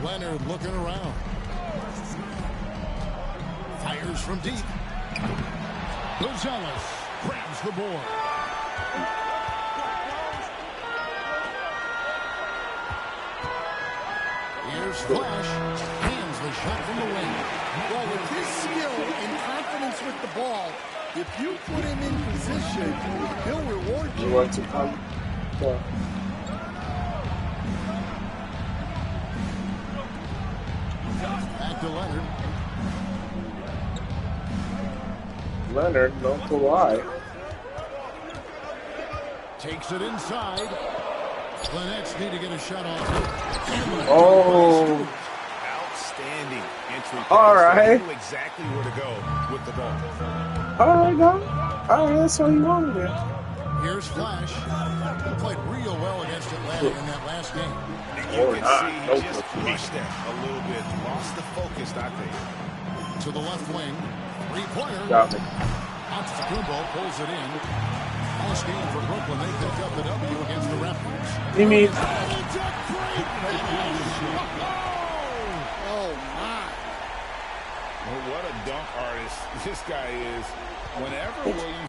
Leonard looking around. Fires from deep. Rosales grabs the board. Here's Flash. Hands the shot from the wing. Well, with his skill and confidence with the ball, if you put him in position, he'll reward you. You want to come? Yeah. Back to Leonard. Leonard, don't go wide. Takes it inside. The Nets need to get a shot off. Oh. Outstanding entry. All right. They knew exactly where to go with the ball. All right, now. All right, that's what you wanted there. Here's Flash. He played real well against Atlanta in that last game. You can see he just pushed that a little bit. Lost the focus, I think. To the left wing. Three-pointer. Got me. Antetokounmpo pulls it in. Last game for Brooklyn. They picked up the W against the Raptors. You mean? Oh, my. Well, what a dunk artist this guy is. Whenever Williams...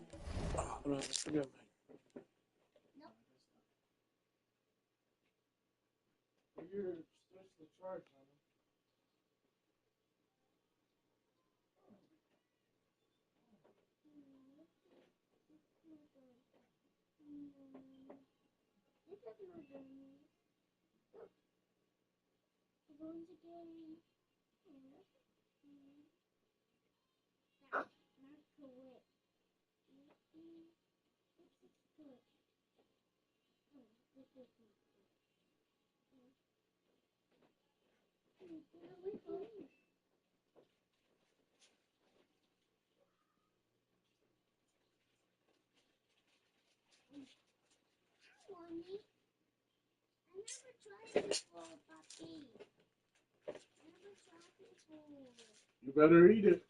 You better eat it.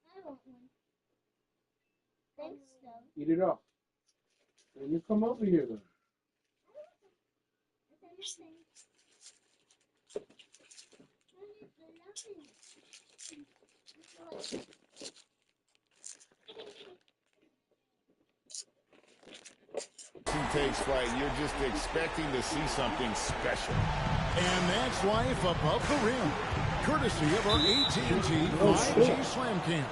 I want one. Thanks, though. Eat it up. When you come over here, then. takes flight, you're just expecting to see something special. And that's life above the rim, courtesy of our AT&T 5G Slam Cam.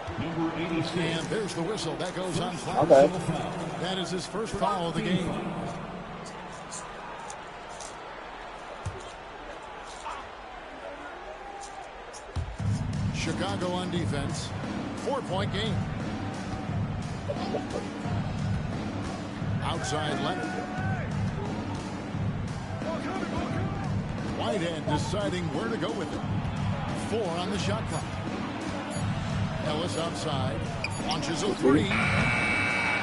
And there's the whistle. That goes on foul. That is his first foul of the game. Chicago on defense. 4-point game. Outside Leonard. Whitehead deciding where to go with it. 4 on the shot clock. Ellis outside. Launches a 3.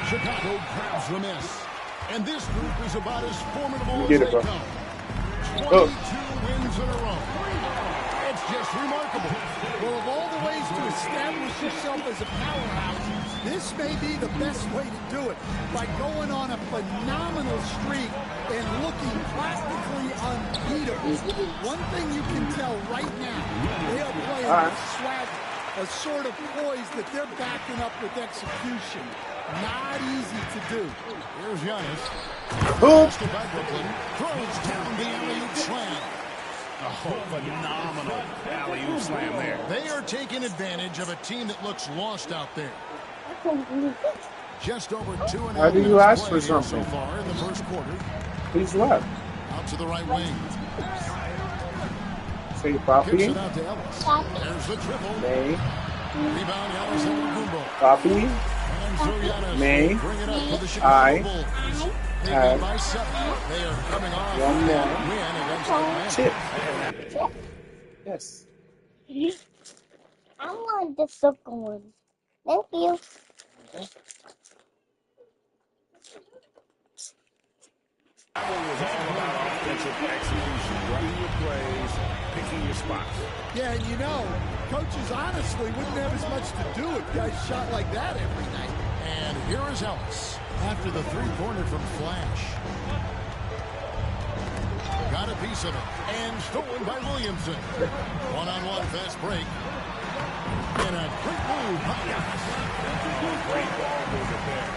Chicago grabs the miss. And this group is about as formidable as they come. 22 wins in a row. It's just remarkable. Well, of all the ways to establish yourself as a powerhouse, this may be the best way to do it, by going on a phenomenal streak and looking practically unbeatable. One thing you can tell right now, they are playing with swagger, a sort of poise that they're backing up with execution. Not easy to do. Here's Giannis. Posted by Brooklyn. Throws down the alley-oop slam. Oh, phenomenal alley-oop slam there. They are taking advantage of a team that looks lost out there. Just over 2.5 How do you ask for something? So far in the first quarter. He's left. Out to the right wing. Say Poppy. Kicks it out to Ellis. There's the triple. May. Rebound, Giannis Antetokounmpo. Poppy. And so Giannis May. bring it up for the Chicago Bulls. They have lead by 7. They are coming off one more. a win against Atlanta. Chip. Yes. I want the circle one. Thank you. It was all about offensive execution, running your plays, picking your spots. Yeah, and you know, coaches honestly wouldn't have as much to do if guys shot like that every night. And here is Ellis after the three-pointer from Flash. Got got a piece of it. And stolen by Williamson. One-on-one fast break. And a quick move by Giannis. Great ball movement there.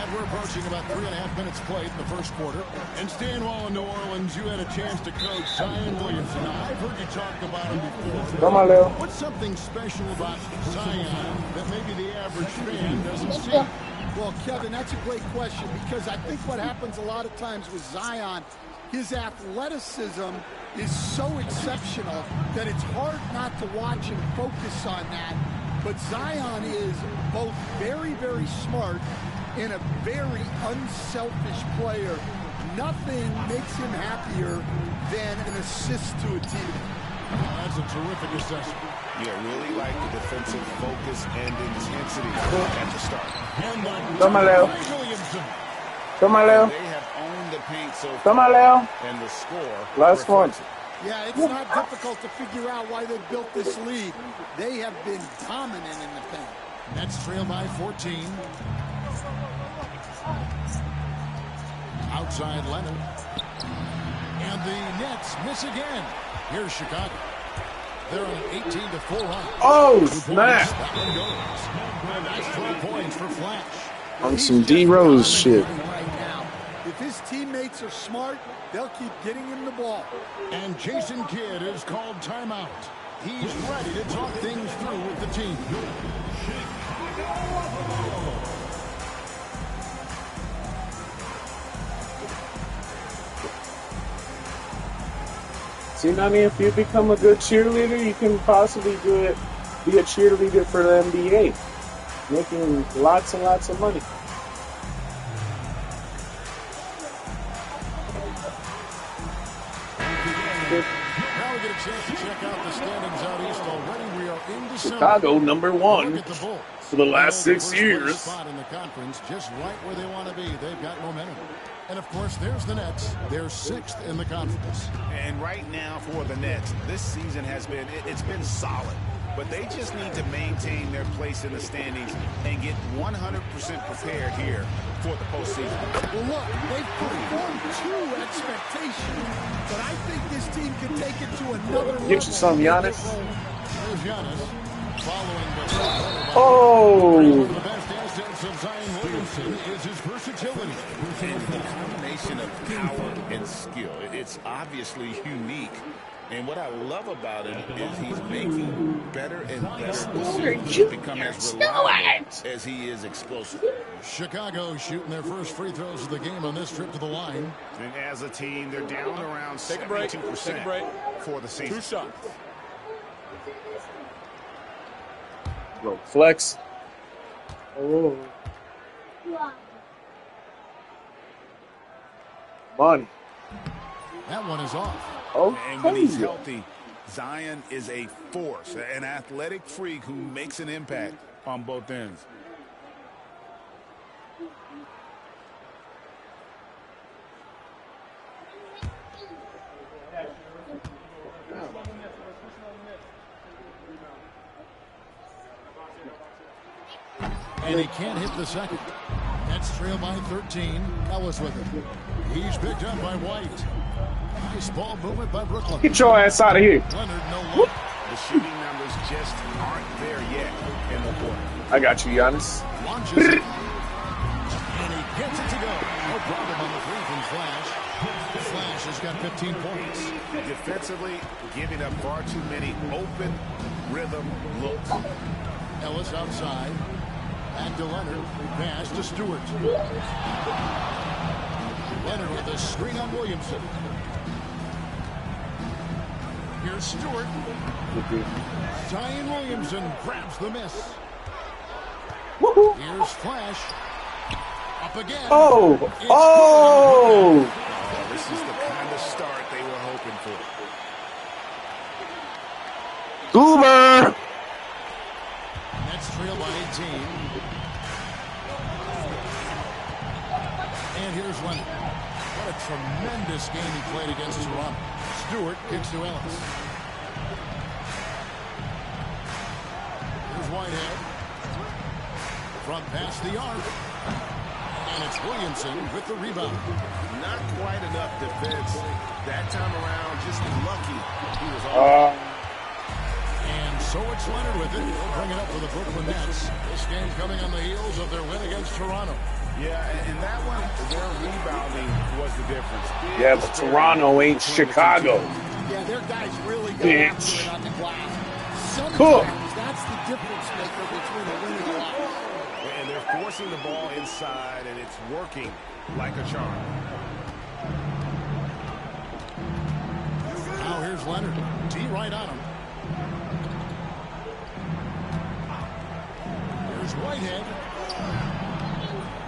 And we're approaching about 3.5 minutes played in the first quarter. And Stan, while in New Orleans, you had a chance to coach Zion Williamson. Now, I've heard you talk about him before. Come on, Leo. What's something special about Zion that maybe the average fan doesn't see? Well, Kevin, that's a great question because I think what happens a lot of times with Zion, his athleticism is so exceptional that it's hard not to watch and focus on that. But Zion is both very, very smart and a very unselfish player. Nothing makes him happier than an assist to a team. That's a terrific assessment. Yeah, really like the defensive focus and intensity at the start. Come on, Leo. Williamson. Come on, Leo. They have owned the paint so far. Come on, Leo. And the score. Last one. reflects it. Yeah, it's not difficult to figure out why they built this lead. They have been dominant in the paint. Nets trail by 14. Outside Leonard. And the Nets miss again. Here's Chicago. They're on an 18-4 run. Oh, 2 snap. points. That one goes. And that's 12 points for Flash. On some D-Rose shit. Right now, if his teammates are smart, they'll keep getting him the ball. And Jason Kidd is called timeout. He's ready to talk things through with the team. See, Nani, if you become a good cheerleader, you can possibly be a cheerleader for the NBA, making lots and lots of money. Now we get a chance to check out the standings out east already. We are in December. Chicago, number one Look at the Bulls. for the last They're 6 the first years. place spot in the conference, just right where they want to be. They've got momentum. And of course, there's the Nets. They're 6th in the conference. And right now for the Nets, this season has been, it's been solid. But they just need to maintain their place in the standings and get 100% prepared here for the postseason. Well, look, they've performed to expectation, but I think this team can take it to another level. Get you some, Giannis. There's Giannis. Following the Oh, the best assets of Zion Williamson is his versatility. And the combination of power and skill, it's obviously unique. And what I love about him is he's making better and better decisions to become as reliable as he is explosive. Chicago shooting their first free throws of the game on this trip to the line. And as a team, they're down around 72% for the season. 2 shots. bro, flex. Oh, money. That one is off. And when he's Okay. healthy, Zion is a force, an athletic freak who makes an impact on both ends. And he can't hit the second. Nets trail by 13. Ellis with it. He's picked up by White. Nice ball movement by Brooklyn. Get your ass out of here. Leonard, no look. The shooting numbers just aren't there yet in the quarter. I got you, Giannis. Launches it. And he gets it to go. No problem on the three from Flash. Flash has got 15 points. Defensively, giving up far too many open rhythm looks. Ellis outside. Back to Leonard. Pass to Stewart. Leonard with a screen on Williamson. Here's Stewart. Zion Williamson grabs the miss. Woohoo. Here's Flash. Up again. Oh, It's oh. Well, this is the kind of start they were hoping for. Goober. Nets trail by 18. And here's Leonard. What a tremendous game he played against Toronto. Stewart kicks to Ellis. Here's Whitehead. From past the arc. And it's Williamson with the rebound. Not quite enough defense that time around. Just lucky he was on. And so it's Leonard with it. He'll bring it up for the Brooklyn Nets. This game coming on the heels of their win against Toronto. Yeah, and that one, their rebounding was the difference. Yeah, but Toronto ain't Chicago. Yeah, their guys really go after it on the glass. Sometimes that's the difference maker between a win and a loss. And they're forcing the ball inside, and it's working like a charm. Now here's Leonard. D right on him. Here's Whitehead.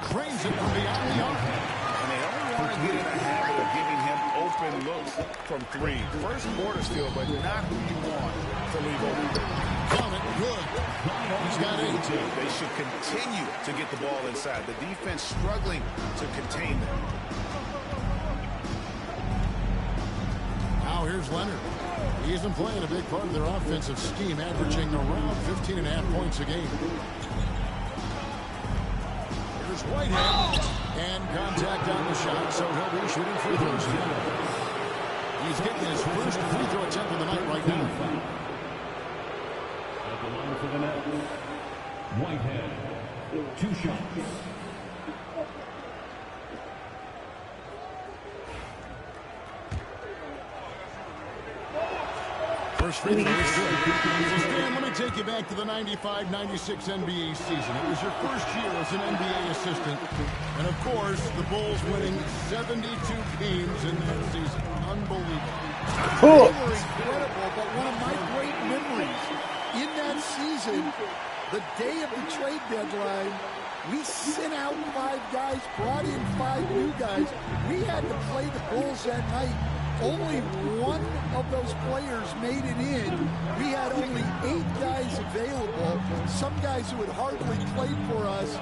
Cranes it from beyond the arc. And they only want to get in a habit of giving him open looks from three. First quarter still, but not who you want to leave open. Count it. Good. He's got 8. They should continue to get the ball inside. The defense struggling to contain them. Now here's Leonard. He's been playing a big part of their offensive scheme, averaging around 15.5 points a game. Here's Whitehead. And contact on the shot, so he'll be shooting free throws. He's getting his first free throw attempt of the night right now. At the line for the net, Whitehead, 2 shots. First free throw is good. So Stan, let me take you back to the 95-96 NBA season. It was your first year as an NBA assistant. And of course, the Bulls winning 72 games in that season. Unbelievable. They were incredible, but one of my great memories in that season, the day of the trade deadline, we sent out 5 guys, brought in 5 new guys. We had to play the Bulls that night. Only one of those players made it in. We had only 8 guys available, some guys who had hardly played for us.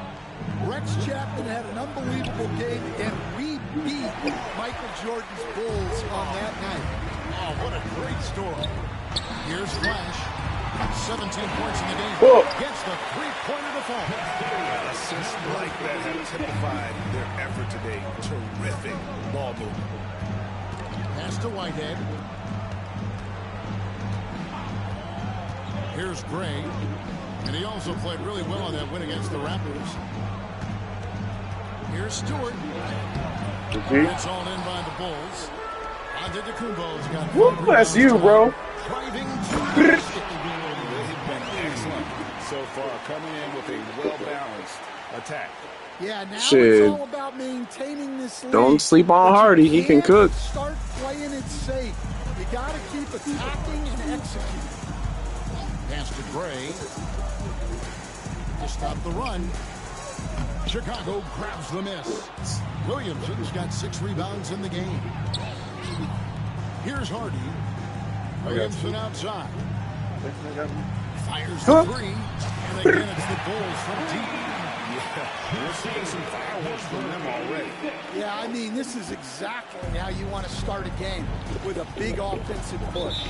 Rex Chapman had an unbelievable game, and we beat Michael Jordan's Bulls on that night. Oh, what a great story. Here's Flash. 17 points in the game. Gets the three-pointer to fall. Assists like that have typified their effort today. Terrific ball movement. Pass to Whitehead. Here's Gray. And he also played really well on that win against the Raptors. Here's Stewart. It's all in by the Bulls. Antetokounmpo's got. Whoop, that's you, bro. Driving excellent so far, coming in with a well-balanced attack. Yeah, now Shit. it's all about maintaining this lead. Don't sleep on Hardy. He can cook. Start playing it safe. You got to keep attacking and executing. Pass to Gray. To stop the run. Chicago grabs the miss. Williamson's got 6 rebounds in the game. Here's Hardy. Williamson outside. Fires the 3. And again, it's the Bulls from deep. We're seeing some fireworks from them already. Yeah, I mean, this is exactly how you want to start a game, with a big offensive push.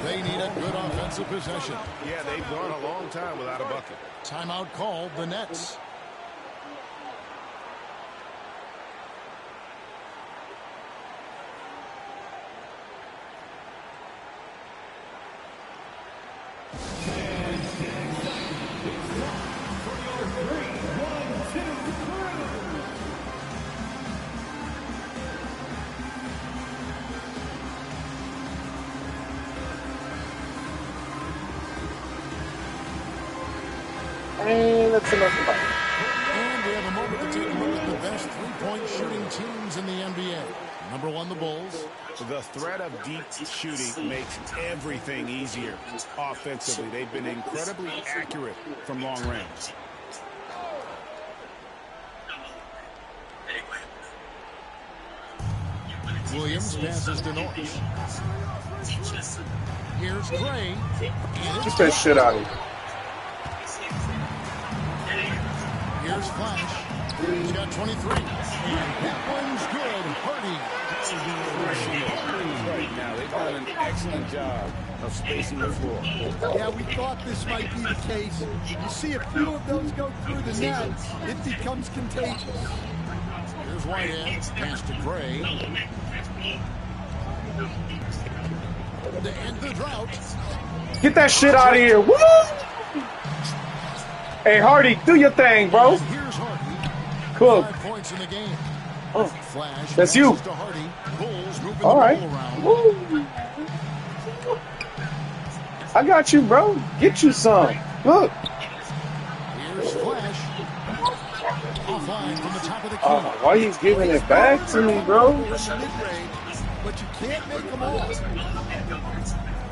They need a good offensive possession. Yeah, they've gone a long time without a bucket. Timeout called, the Nets. And that's enough about it. And we have a moment to take a look at the best three-point shooting teams in the NBA. Number 1, the Bulls. The threat of deep shooting makes everything easier offensively. They've been incredibly accurate from long range. Williams passes to Norris. Here's Gray. Get that shit out of here. Here's Flash. He's got 23. And that one's good. Hardy. Right now, they've done an excellent job of spacing the floor. Yeah, we thought this might be the case. You see a few of those go through the net, it becomes contagious. Here's Whitehead. Pass to Gray. To end the drought. Get that shit out of here. Woo! Hey, Hardy, do your thing, bro. And here's Hardy. Cool. 5 points in the game. Oh, Flash. that's you. To Hardy. Bulls moving All the right. ball around. Woo. I got you, bro. Get you some. Look. Here's Flash. Offline from the top of the key. Why you giving it back to me, bro? But you can't make them all.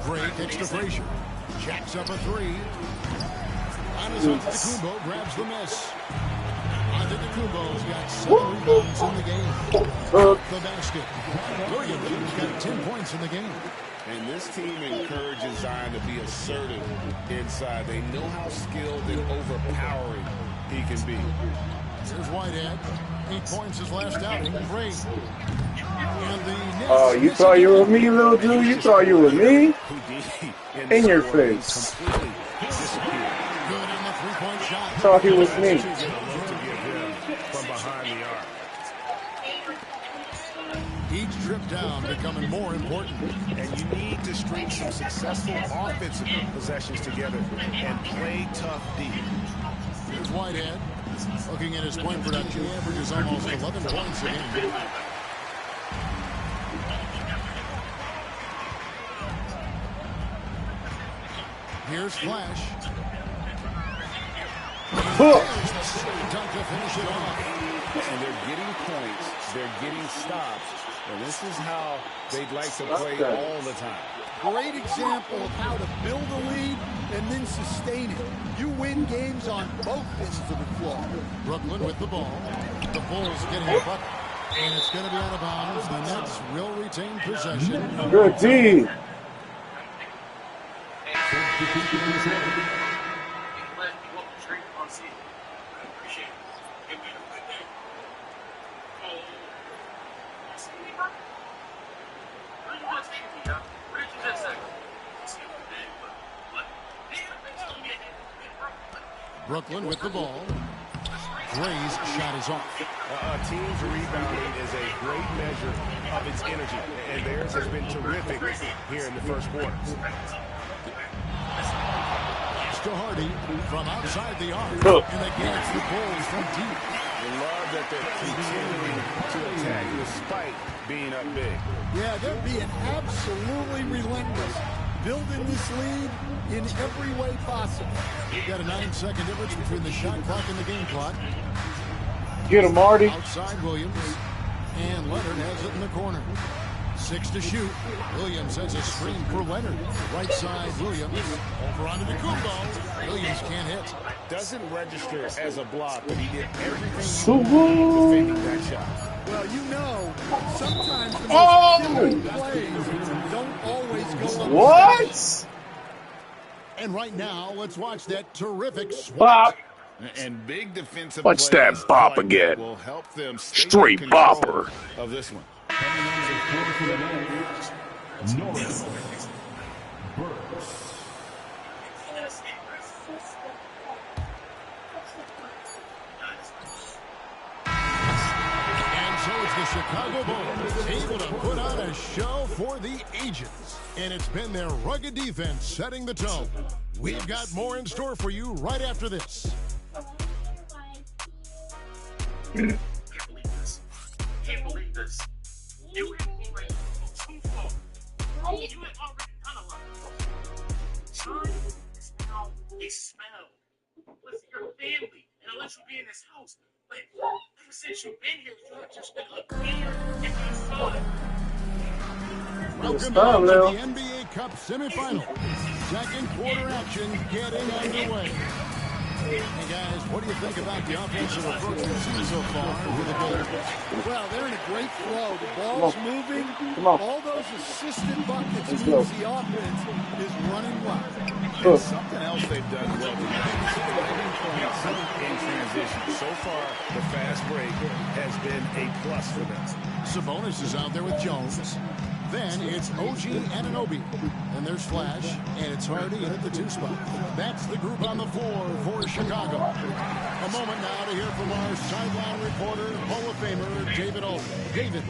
Gray kicks to Frazier. Jacks up a 3. Antetokounmpo grabs the miss. Antetokounmpo's got 7 rebounds in the game. The basket. Williams got 10 points in the game. And this team encourages Zion to be assertive inside. They know how skilled and overpowering he can be. Here's Whitehead. 8 points his last outing. Great. Oh, you thought you were me, little dude? You thought you were me? In your face. Thought he was me. From behind the arc. Each trip down becoming more important. And you need to string some successful offensive possessions together and play tough D. Here's Whitehead. Looking at his point production, he averages almost 11 points a game. Here's Flash. Dunk to finish it off. And they're getting points, they're getting stops, and this is how they'd like to play all the time. Great example of how to build a lead and then sustain it. You win games on both ends of the floor. Brooklyn with the ball. The Bulls getting a bucket. And it's going to be out of bounds. The Nets will retain possession. Good D. Brooklyn with the ball. Gray's shot is off. A team's rebounding is a great measure of its energy, and theirs has been terrific here in the first quarter. To Hardy from outside the arc. And against the Bulls from deep. I love that they're continuing to attack despite being up big. Yeah, they're being absolutely relentless. Building this lead in every way possible. We've got a 9-second difference between the shot clock and the game clock. Get him, Marty. Outside Williams. And Leonard has it in the corner. 6 to shoot. Williams has a screen for Leonard. Right side, Williams. Over onto the Kumbo. Williams can't hit. Doesn't register as a block, but he did everything Defending that shot. Well, you know, sometimes the most difficult plays don't always go unnoticed. What? And right now, let's watch that terrific swat. Bop. And big defensive What's that plays bop like again? will help them stay Straight in control bopper. of this one. Norris. Burks. And so it's the Chicago Bulls able to put on a show for the ages. And it's been their rugged defense setting the tone. We've got more in store for you right after this. Can't believe this. You had already too far. You had already done a lot. Time is now expelled. With your family, and unless you be in this house. But ever since you've been here, you have just been appearing and outside. Welcome back to the NBA Cup semifinal. Second quarter action getting underway. Hey guys, what do you think about the offensive approach we've seen so far with the Bulls? Well, they're in a great flow. The ball's moving. All those assisted buckets means the offense is running well. And something else they've done well in transition. So far, the fast break has been a plus for them. Sabonis is out there with Jones. Then it's OG Anunoby. And there's Flash, and it's Hardy in at the 2 spot. That's the group on the floor for Chicago. A moment now to hear from our sideline reporter, Hall of Famer David Olden. David.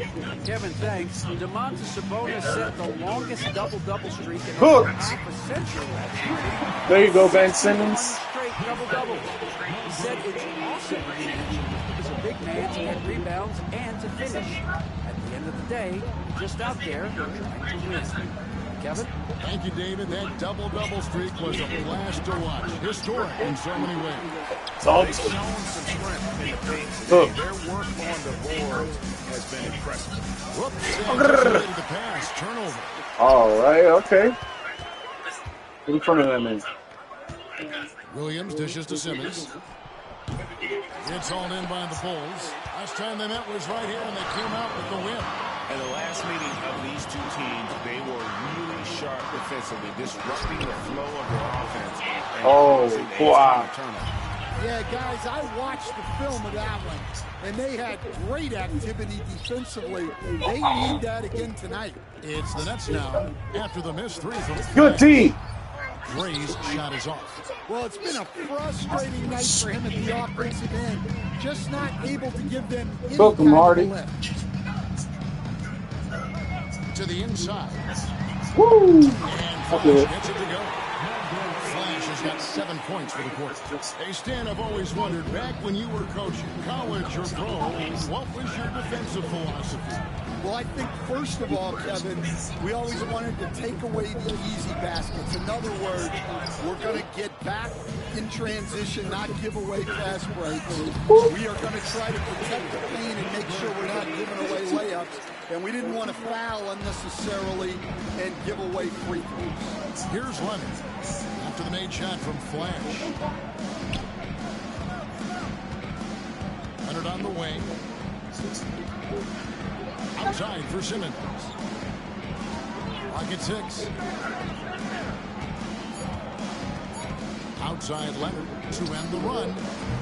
Kevin, thanks. Domantas Sabonis set the longest double-double streak in over half a century last year. There you go, Ben Simmons. Straight double-double. He said it's awesome to be as a big man to get rebounds and to finish. At the end of the day, just out there trying to win. Kevin? Thank you, David. That double-double streak was a blast to watch. Historic in so many ways. They've shown some strength in the paint today. Their work on the boards has been impressive. Whoops, the pass, turnover. All right, okay. In front of them is. Williams dishes to Simmons. It's hauled in by the Bulls. Last time they met was right here, and they came out with the win. In the last meeting of these two teams, they were really sharp defensively, disrupting the flow of their offense. Wow. Yeah, guys, I watched the film of that one, and they had great activity defensively. They need that again tonight. It's the Nets now after the missed 3 from Good D. Gray's shot is off. Well, it's been a frustrating night for him at the offensive end. Just not able to give them any Welcome, kind Marty. of lift. To the inside. Woo! And Flash gets it to go. Flash has got 7 points for the quarter. Hey, Stan, I've always wondered, back when you were coaching, college or pro, what was your defensive philosophy? Well, I think, first of all, Kevin, we always wanted to take away the easy baskets. In other words, we're going to get back in transition, not give away fast breaks. We are going to try to protect the paint and make sure we're not giving away layups. And we didn't want to foul unnecessarily and give away free throws. Here's Leonard after the made shot from Flash. Leonard on the wing. Outside for Simmons. Pocket 6. Outside Leonard to end the run.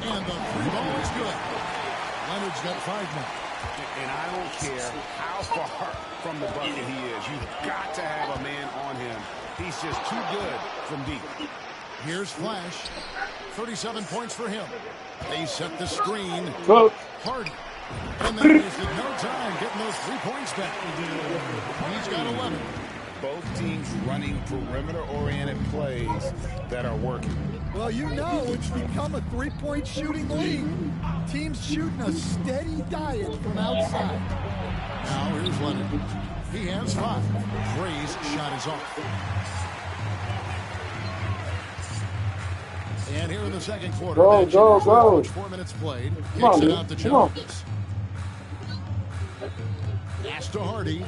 And the 3 ball is good. Leonard's got 5 now. And I don't care how far from the bucket he is. You've got to have a man on him. He's just too good from deep. Here's Flash. 37 points for him. They set the screen. Go. Hardy. And then wasted no time getting those 3 points back. He's got 11. Both teams running perimeter-oriented plays that are working. Well, you know it's become a three-point shooting league. Teams shooting a steady diet from outside. Now here's Leonard. He has 5. Gray's shot is off. And here in the second quarter, Go. 4 minutes played. Come on, Kicks it dude. out to Come on. Jones. Pass to Hardy.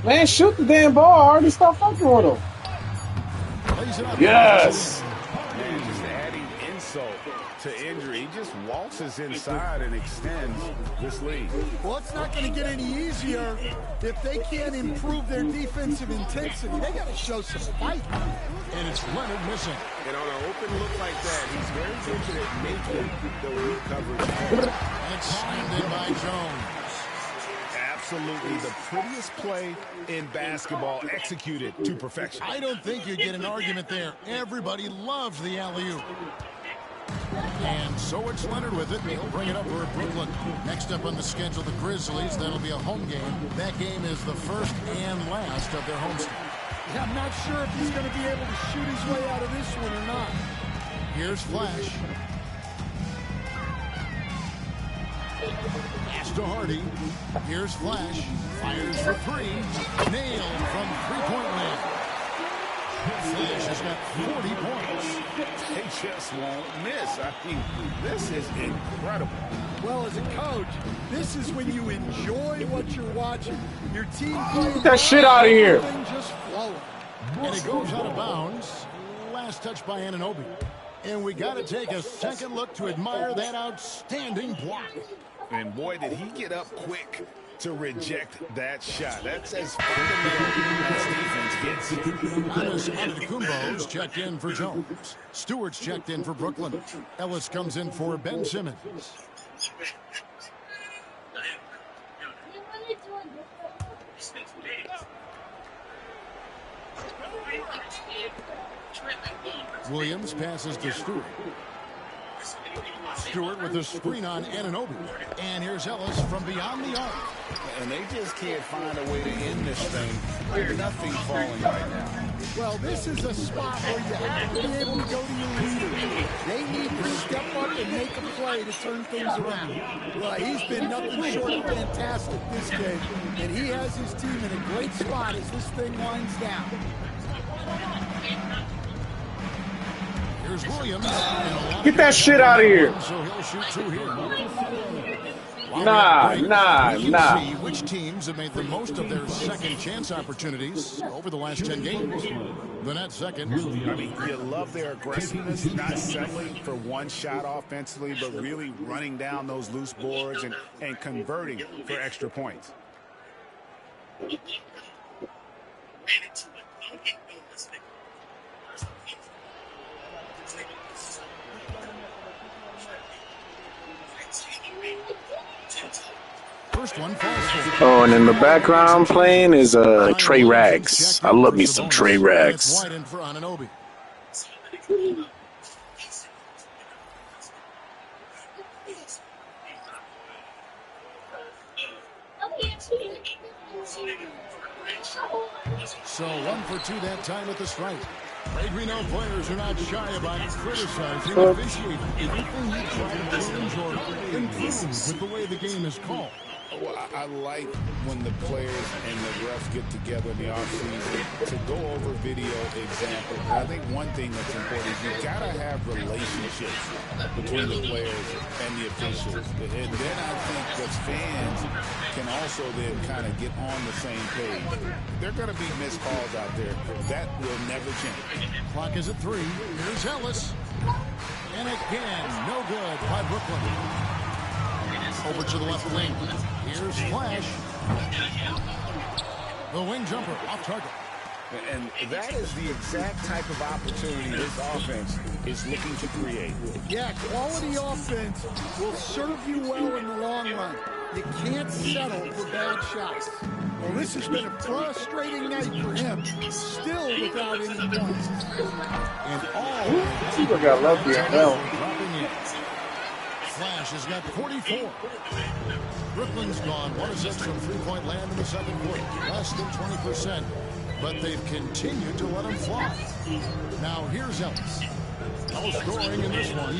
Man, shoot the damn ball. I already stopped fucking with him. Lays it up. Yes. Man, just adding insult to injury. He just waltzes inside and extends this lead. Well, it's not going to get any easier if they can't improve their defensive intensity. They got to show some fight. And it's Leonard missing. And on an open look like that, he's very good at making the weak coverage. And it's slammed in by Jones. Absolutely the prettiest play in basketball, executed to perfection. I don't think you get an argument there. Everybody loves the alley-oop. And so it's Leonard with it. He'll bring it up for Brooklyn. Next up on the schedule, the Grizzlies. That'll be a home game. That game is the first and last of their homestand. Yeah, I'm not sure if he's going to be able to shoot his way out of this one or not. Here's Flash. Pass to Hardy. Here's Flash. Fires for 3. Nailed from three-point land. Flash has got 40 points. They just won't miss. I mean, this is incredible. Well, as a coach, this is when you enjoy what you're watching. Your team playing. Get that shit out of here. Everything just flowing. And it goes out of bounds. Last touch by Anunoby. And we got to take a second look to admire that outstanding block. And boy, did he get up quick to reject that shot. That's as fundamental as defense gets. Giannis Antetokounmpo's checked in for Jones. Stewart's checked in for Brooklyn. Ellis comes in for Ben Simmons. It's been 2 days. I understand. Williams passes to Stewart. Stewart with the screen on Anunoby. And here's Ellis from beyond the arc. And they just can't find a way to end this thing. There's nothing falling right now. Well, this is a spot where you have to be able to go to your leader. They need to step up and make a play to turn things around. Well, he's been nothing short of fantastic this game, and he has his team in a great spot as this thing winds down. Here's Williams. Get that shit out of here. So he'll shoot 2 here. Nah. See which teams have made the most of their second chance opportunities over the last 10 games. The net second. I mean, you love their aggressiveness, not settling for one shot offensively, but really running down those loose boards and converting for extra points. First one falls for. Oh, and in the background playing is Trey Rags. I love me some Trey Rags. Wide in for Anunoby. So 1 for 2 that time at the strike. Greg, we know players are not shy about criticizing officiating. Anything you try to change or improve with the way the game is called. Well, I like when the players and the refs get together in the offseason to go over video examples. I think one thing that's important is you've got to have relationships between the players and the officials. And then I think that fans can also then kind of get on the same page. There are going to be missed calls out there. That will never change. Clock is at 3. Here's Ellis. And again, no good by Brooklyn. Over to the left wing. Here's Flash. The wing jumper off target. And that is the exact type of opportunity this offense is looking to create. Yeah, quality offense will serve you well in the long run. You can't settle for bad shots. Well, this has been a frustrating night for him, still without any points. And all People got lucky as hell. Flash has got 44. Brooklyn's gone 1 of 6 from three-point land in the second quarter. Less than 20%, but they've continued to let him fly. Now here's Ellis. No scoring in this one.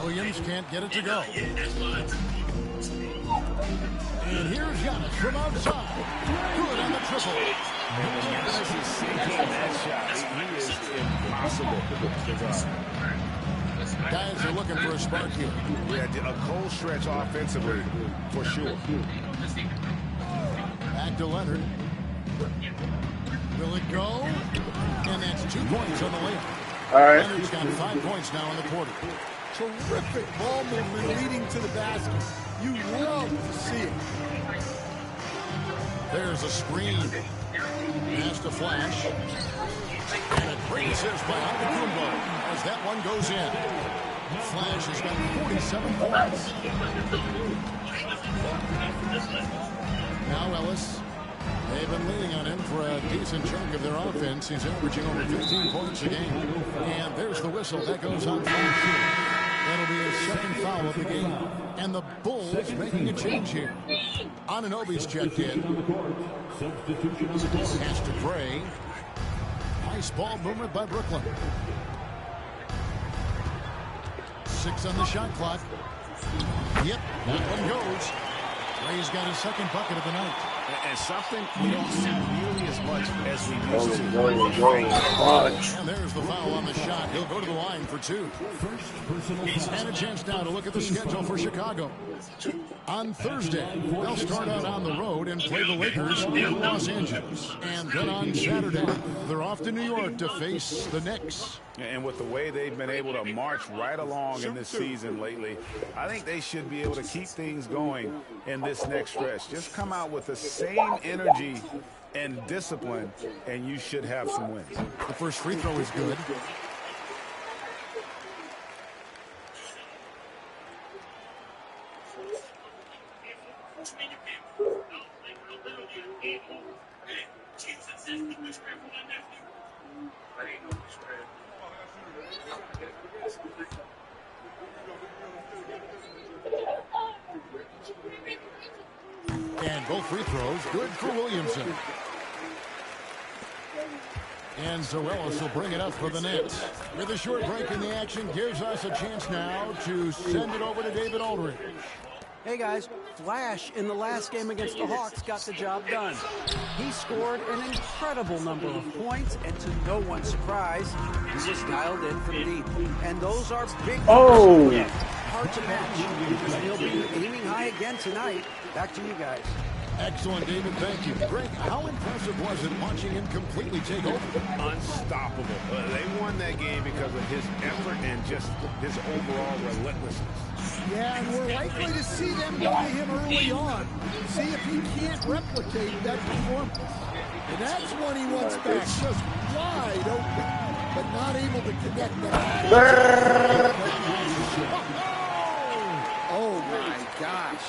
Williams can't get it to go. And here's Giannis from outside. Good on the triple. Giannis is sinking that shot. He is impossible to guard. Guys are looking for a spark here. Yeah, a cold stretch offensively, for sure. Back to Leonard. Will it go? And that's 2 points on the layup. All right. Leonard's got 5 points now in the quarter. Terrific ball movement leading to the basket. You love to see it. There's a screen. Pass to Flash. And a great assist by Antetokounmpo as that one goes in. Flash has got 47 points. Now Ellis. They've been leaning on him for a decent chunk of their offense. He's averaging over 15 points a game. And there's the whistle. That goes on Flash. That'll be his second foul of the game. And the Bulls making a change here. Anunoby's checked in. Pass to Gray. Nice ball movement by Brooklyn. 6 on the shot clock. Yep, that one goes. Gray's got his second bucket of the night. And something we don't see nearly as much as we used to. And there's the foul on the shot. He'll go to the line for 2. And a chance now to look at the schedule for Chicago. On Thursday, they'll start out on the road and play the Lakers in Los Angeles. And then on Saturday, they're off to New York to face the Knicks. And with the way they've been able to march right along in this season lately, I think they should be able to keep things going in this next stretch. Just come out with the same energy and discipline, and you should have some wins. The first free throw is good. And both free throws good for Williamson. And Zoelis will bring it up for the Nets. With a short break in the action, gives us a chance now to send it over to David Aldridge. Hey guys, Flash in the last game against the Hawks got the job done. He scored an incredible number of points, and to no one's surprise, he was dialed in from deep. And those are big numbers. Hard to match. He'll be aiming high again tonight. Back to you guys. Excellent, David. Thank you. Greg, how impressive was it watching him completely take over? Unstoppable. They won that game because of his effort and just his overall relentlessness. Yeah, and we're likely to see them go to him early on. See if he can't replicate that performance. And that's when he wants back. Just wide open, but not able to connect that. Oh, my gosh.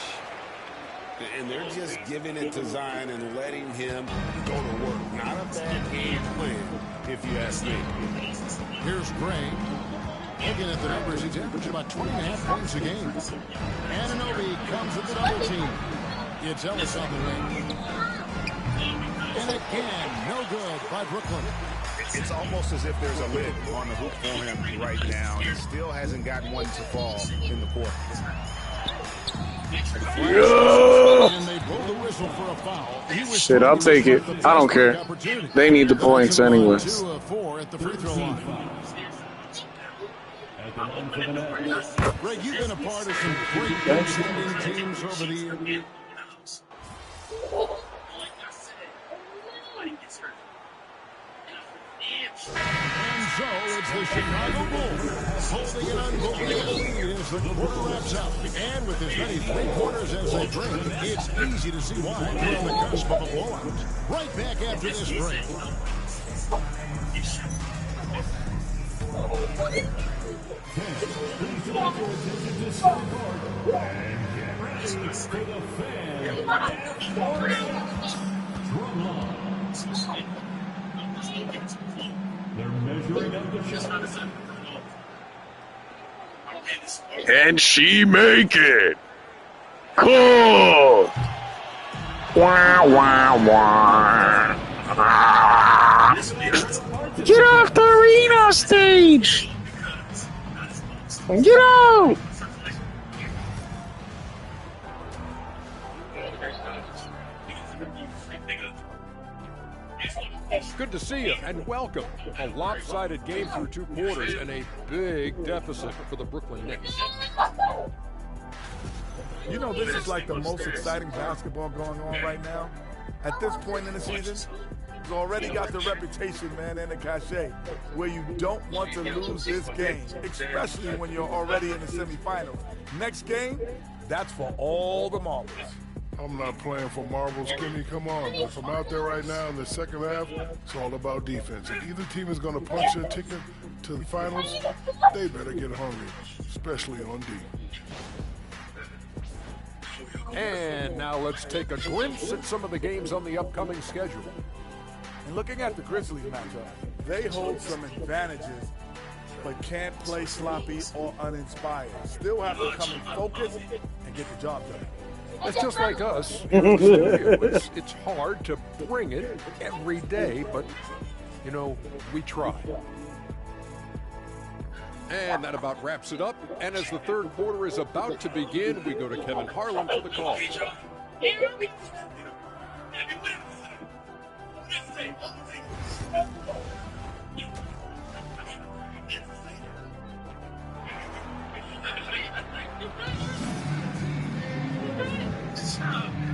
And they're just giving it to Zion and letting him go to work. Not a bad game plan, if you ask me. Here's Gray. Looking at the numbers, he's averaging about 20.5 points a game. Anunoby comes with the double team. It's Ellis on the wing. And again, no good by Brooklyn. It's almost as if there's a lid on the hoop for him right now. He still hasn't gotten one to fall in the court. And they blow the whistle for a foul. Shit, I'll take it. I don't care. They need the points anyways. 2 of 4 at the free throw line. Greg, you've been a part of some great goaltending teams over the years. And so it's the Chicago Bulls holding an unbelievable lead as the quarter wraps up. And with as many three-quarters as they bring, it's easy to see why we're on the cusp of a blowout. Right back after this break. Please direct your attention to center court and get ready for the fan drumline. They're measuring up the shot. Can she make it? Cool! Wah, wah, wah. Get off the arena stage! Get out! Good to see you, and welcome. A lopsided game through 2 quarters and a big deficit for the Brooklyn Knicks. You know, this is like the most exciting basketball going on right now. At this point in the season, it's already got the reputation, man, and the cachet, where you don't want to lose this game, especially when you're already in the semifinals. Next game, that's for all the marbles. I'm not playing for marbles, Kenny. Come on. If I'm out there right now in the second half, it's all about defense. If either team is going to punch their ticket to the finals, they better get hungry, especially on D. And now let's take a glimpse at some of the games on the upcoming schedule. And looking at the Grizzlies matchup, they hold some advantages, but can't play sloppy or uninspired. Still have to come in focus and get the job done. It's just like us in the studio. It's hard to bring it every day, but, you know, we try. And that about wraps it up. And as the third quarter is about to begin, we go to Kevin Harlan for the call.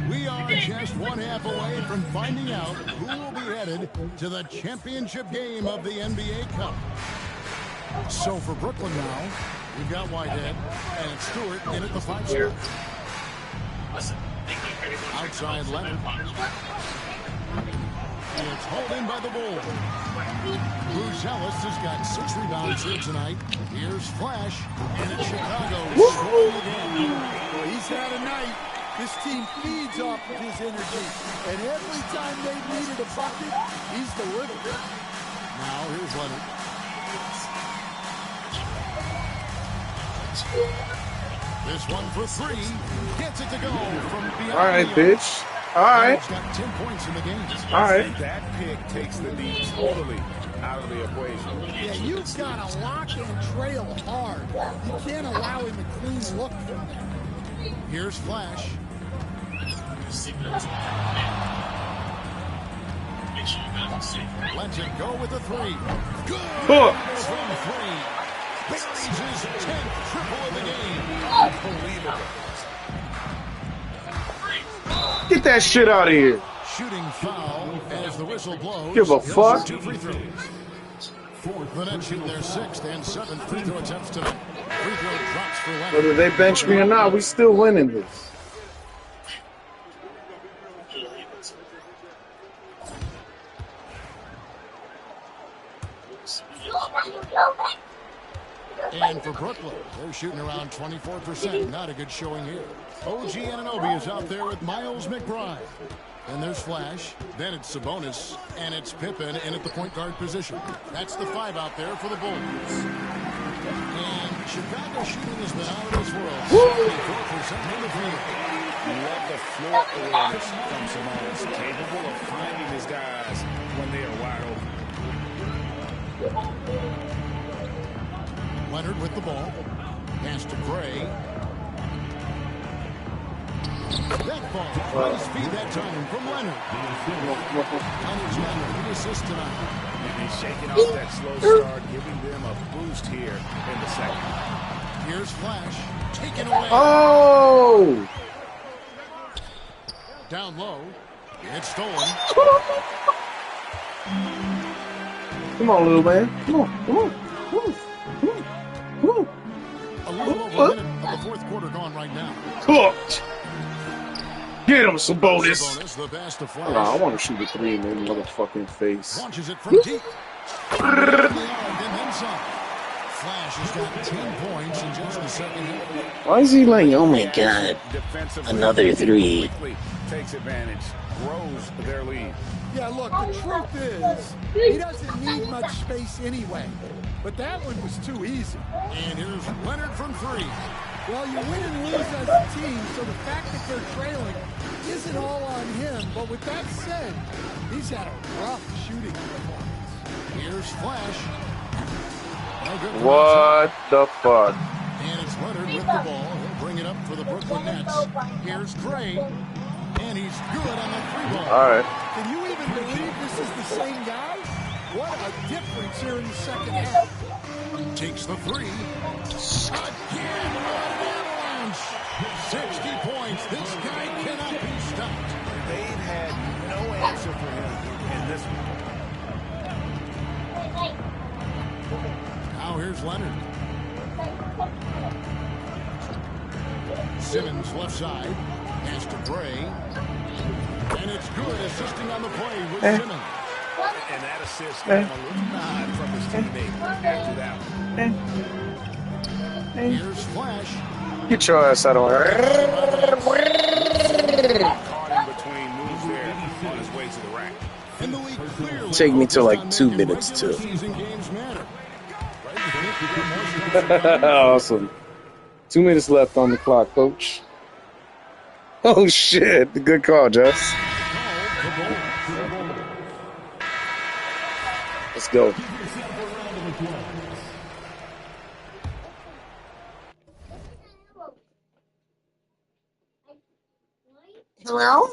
We are just one half away from finding out who will be headed to the championship game of the NBA Cup. So for Brooklyn now, we've got Whitehead and Stewart in at the 5 spot. Outside Leonard. It's hauled in by the Bulls. Bruce Ellis has got 6 rebounds here tonight. Here's Flash, and it's Chicago scoring again. Well, he's had a night. This team feeds off of his energy, and every time they've needed a bucket, he's delivered. Now here's Leonard. This one for three. Gets it to go from beyond. All right, bitch. All right. He's got 10 points in the game. All right. That pick takes the D totally out of the equation. Yeah, you've got to lock and trail hard. You can't allow him a clean look from there. Here's Flash. Lets it go with the three. Good from three. Buries his 10th triple of the game. Unbelievable. Get that shit out of here. Shooting foul as the whistle blows. Give a fuck. 2 free throws. The Nets shoot their 6th and 7th free throw attempts tonight. Free throw drops for Leonard. Whether they bench me or not, we still winning this. And for Brooklyn, they're shooting around 24%. Not a good showing here. OG Anunoby is out there with Miles McBride. And there's Flash, then it's Sabonis, and it's Pippen in at the point guard position. That's the 5 out there for the Bulls. And Chicago shooting has been out of this world. 74% from the field. Love the floor awareness from Sabonis. Capable of finding his guys when they are wide open. Leonard with the ball. Pass to Gray. That ball. Nice feed that time from Leonard. Leonard's got 3 assists tonight. And he's shaking off that slow start, giving them a boost here in the second. Here's Flash. Taken away. Oh! Down low. It's stolen. Come on, little man. Come on. Come on. Come on. Come on. A little over a minute of the 4th quarter gone right now. Cooked. Get him some bonus. Sabonis, the best of Flash. Oh, I want to shoot a 3 in their motherfucking face. Launches it from deep. Flash has got 10 points in just the second half. Why is he like, oh my god, another 3? Takes advantage, grows their lead. Yeah, look, the truth is, he doesn't need much space anyway. But that one was too easy. And here's Leonard from 3. Well, you win and lose as a team, so the fact that they're trailing isn't all on him. But with that said, he's had a rough shooting performance. Here's Flash. No good. What the fuck? And it's Leonard with the ball. He'll bring it up for the Brooklyn Nets. Here's Gray. And he's good on the 3 ball. All right. Can you even believe this is the same guy? What a difference here in the second half. Takes the 3. Again, what an avalanche. 60 points. This guy cannot be stopped. They've had no answer for him in this one. Now here's Leonard. Simmons left side. Pass to Gray. And it's good, assisting on the play with Simmons. And that assist got him a little nod from his teammate after that one. Here's Flash. Get your ass out of here. Caught in between moves there on his way to the rack. And the league clearly Take me to like 2 minutes too. Awesome. 2 minutes left on the clock, coach. Oh shit. Good call, Jess. Let's go. Hello?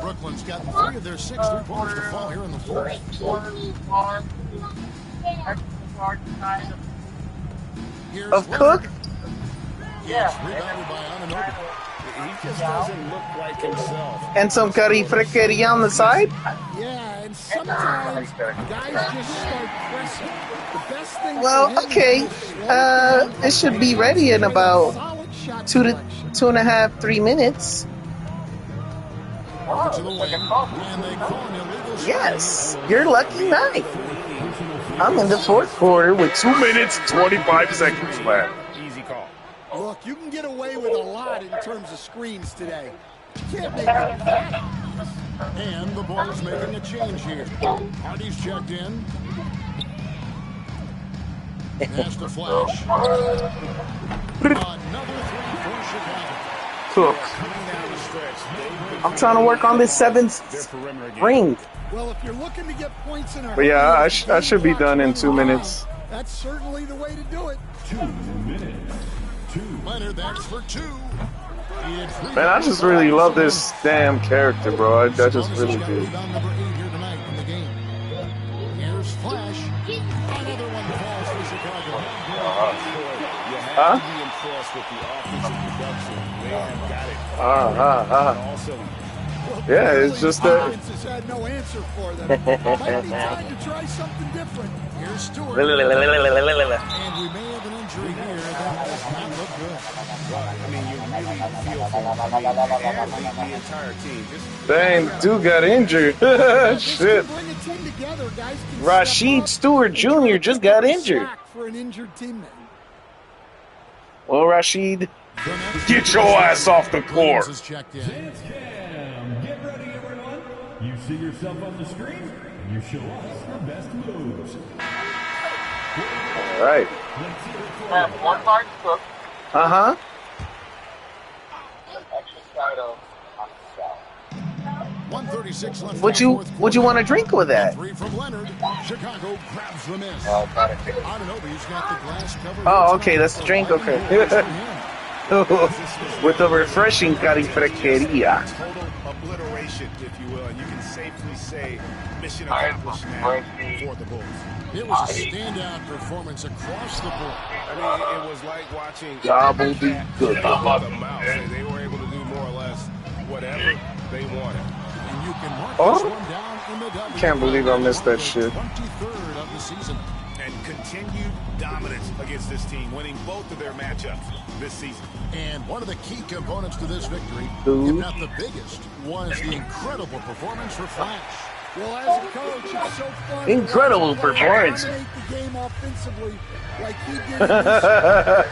Brooklyn's got 3 of their 6 3-pointers to fall here in the 4th. Here's Of Cook? Yes, rebounded by Anunoby. He just doesn't look like himself. And some curry frickery on the side? Yeah, and sometimes guys just start pressing. The best thing Well, for him okay. is to slow down It should be ready in about solid shot 2 to selection. 2.5, 3 minutes. To the wing, and they call an illegal shot. Yes, you're lucky night. I'm in the fourth quarter with 2 minutes and 25 seconds left. Easy call. Look, you can get away with a lot in terms of screens today. You can't make it that obvious. And the Bulls making a change here. Hardy's checked in. Has to flash. Another three for Chicago. Cook. I'm trying to work on this seventh ring. Well, if you're looking to get points in a But yeah, I should be done in 2 minutes. That's certainly the way to do it. 2 minutes. Leonard, that's for 2. Man, I just really love this damn character, bro. I just really do. Number 8 here tonight in the game. Here's Flash. Another one falls for Chicago. You have to be impressed with the offensive production. They have got it. Also, yeah, it's just that. Offense has had no answer for them. Might be time to try something different. Here's Stewart. And we may have an injury here that does not look good. well, I mean, you really feel for them. I mean, the entire team. Dang, dude got injured. Shit. Bring a team together, guys. Rashid Stewart Jr. just got injured. For an injured teammate. Well, Rashid, get your ass off the court. Get ready, everyone. You see yourself on the screen, and you show us your best moves. All right. One line cook. Uh-huh. Extra side of 136 left. Would you want to drink with that? 3 from Leonard. Chicago grabs the miss. Anunoby's got the glass covered. Oh, okay, that's the drink. Okay. With the refreshing Carifrequeria. Total obliteration, if you will, and you can safely say mission accomplished now for the Bulls. It was a standout performance across the board. I mean, it was like watching Gobbledygook. the mouse. They were able to do more or less whatever they wanted. And you can mark this one down in the W. Can't believe I missed that shit. 23rd of the season. And continued dominance against this team, winning both of their matchups this season. And one of the key components to this victory, Ooh. if not the biggest, was the incredible performance for Flash. Well, as a coach, it's so fun. Incredible performance. Dominate the game offensively like he did. Another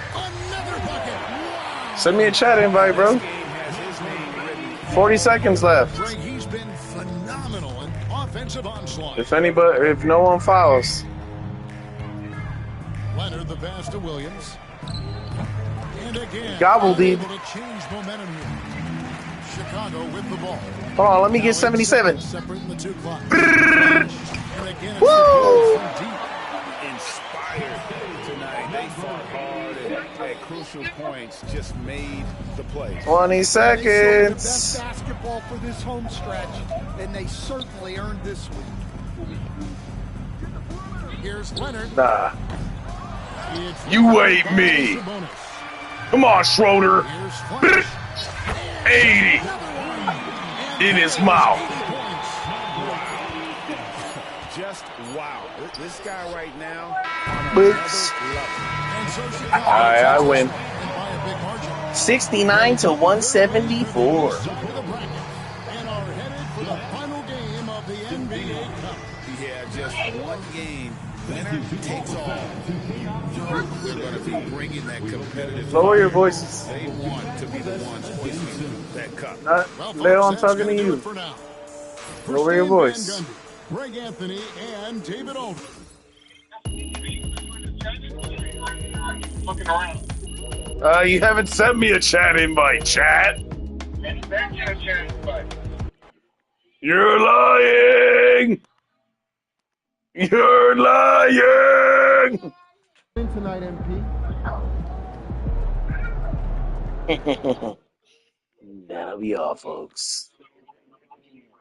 bucket. Wow. Send me a chat invite, bro. 40 seconds left. Greg, he's been phenomenal in offensive onslaught. If no one follows. Leonard the pass to Williams. And again, Gobbledygook. able to change momentum here. Chicago with the ball. Hold on, let me get 77. Separate in the 2 clock. And again, it's Woo! from deep. Inspired tonight. They fought hard and at crucial points just made the play. 20 The seconds. best basketball for this home stretch, and they certainly earned this week. Here's Leonard. Nah. It's You ate me. Sabonis. Come on, Schroeder. Here's Flash. 80 in his mouth. Just wow. This guy right now. Boots. And so Chicago Alright, I win. and by a big margin. 69 to 174. For the bracket. And are headed for the final game of the NBA Cup. Yeah, just one game. Winner takes all. They're going to be bringing that competitive. Lower your voices. They want to be the ones hoisting that cup. Well, Leo, I'm folks, that's talking to gonna do you. it for now. For Lower your Stan voice. Van Gundy, Greg Anthony, and David Aldridge. Looking around. You haven't sent me a chat invite, chat. You're lying. You're lying. Tonight, MP. That'll be all, folks.